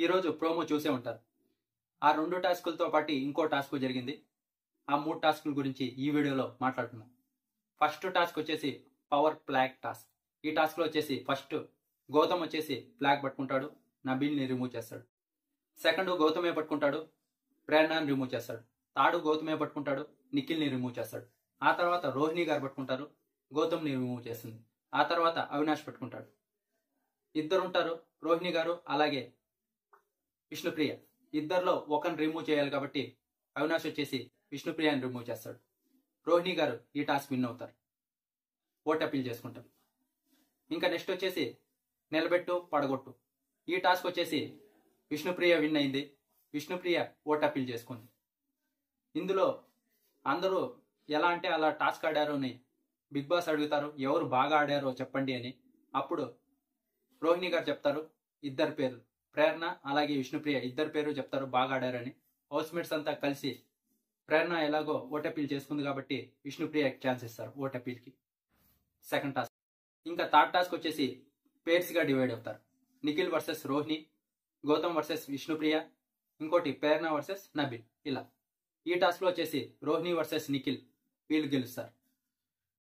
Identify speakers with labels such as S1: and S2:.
S1: ఈరోజు ప్రోమో చూసే ఉంటారు. ఆ 2 టాస్కులతో పాటు ఇంకో టాస్క్ జరిగింది. ఆ 3 టాస్కుల గురించి ఈ వీడియోలో మాట్లాడుకుందాం. ఫస్ట్ టాస్క్ వచ్చేసి పవర్ ఫ్లాగ్ టాస్క్. ఈ టాస్క్లో వచ్చేసి ఫస్ట్ గౌతమ్ వచ్చేసి ఫ్లాగ్ పట్టుకుంటాడు, నబీల్ని రిమూవ్ చేస్తాడు. సెకండ్ గౌతమే పట్టుకుంటాడు, ప్రేరణని రిమూవ్ చేస్తాడు. థర్డ్ గౌతమే పట్టుకుంటాడు, నిఖిల్ని రిమూవ్ చేస్తాడు. ఆ తర్వాత రోహిణి గారు పట్టుకుంటారు, గౌతమ్ని రిమూవ్ చేస్తుంది. ఆ తర్వాత అవినాష్ పట్టుకుంటాడు. ఇద్దరు ఉంటారు, రోహిణి గారు అలాగే విష్ణుప్రియ. ఇద్దరిలో ఒకరిని రిమూవ్ చేయాలి కాబట్టి అవినాష్ వచ్చేసి విష్ణుప్రియని రిమూవ్ చేస్తాడు. రోహిణి గారు ఈ టాస్క్ విన్ అవుతారు, ఓట్ అప్పీల్ చేసుకుంటారు. ఇంకా నెక్స్ట్ వచ్చేసి నిలబెట్టు పడగొట్టు. ఈ టాస్క్ వచ్చేసి విష్ణుప్రియ విన్ అయింది. విష్ణుప్రియ ఓట్ అప్పీల్ చేసుకుంది. ఇందులో అందరూ ఎలా అంటే అలా టాస్క్ ఆడారు అని బిగ్ బాస్ అడుగుతారు, ఎవరు బాగా ఆడారో చెప్పండి అని. అప్పుడు రోహిణి గారు చెప్తారు ఇద్దరు పేర్లు, ప్రేరణ అలాగే విష్ణుప్రియ ఇద్దరు పేరు చెప్తారు బాగా ఆడారని. హౌస్మేట్స్ అంతా కలిసి ప్రేరణ ఎలాగో ఓట్ అప్పీల్ చేసుకుంది కాబట్టి విష్ణుప్రియకి ఛాన్స్ ఇస్తారు ఓట్ అప్పీల్కి. Second task. ఇంకా థర్డ్ టాస్క్ వచ్చేసి పేర్స్గా డివైడ్ అవుతారు. నిఖిల్ వర్సెస్ రోహిణి, గౌతమ్ వర్సెస్ విష్ణుప్రియ, ఇంకోటి ప్రేరణ వర్సెస్ నబీల్. ఇలా ఈ టాస్క్లో వచ్చేసి రోహిణి వర్సెస్ నిఖిల్ వీళ్ళు గెలుస్తారు.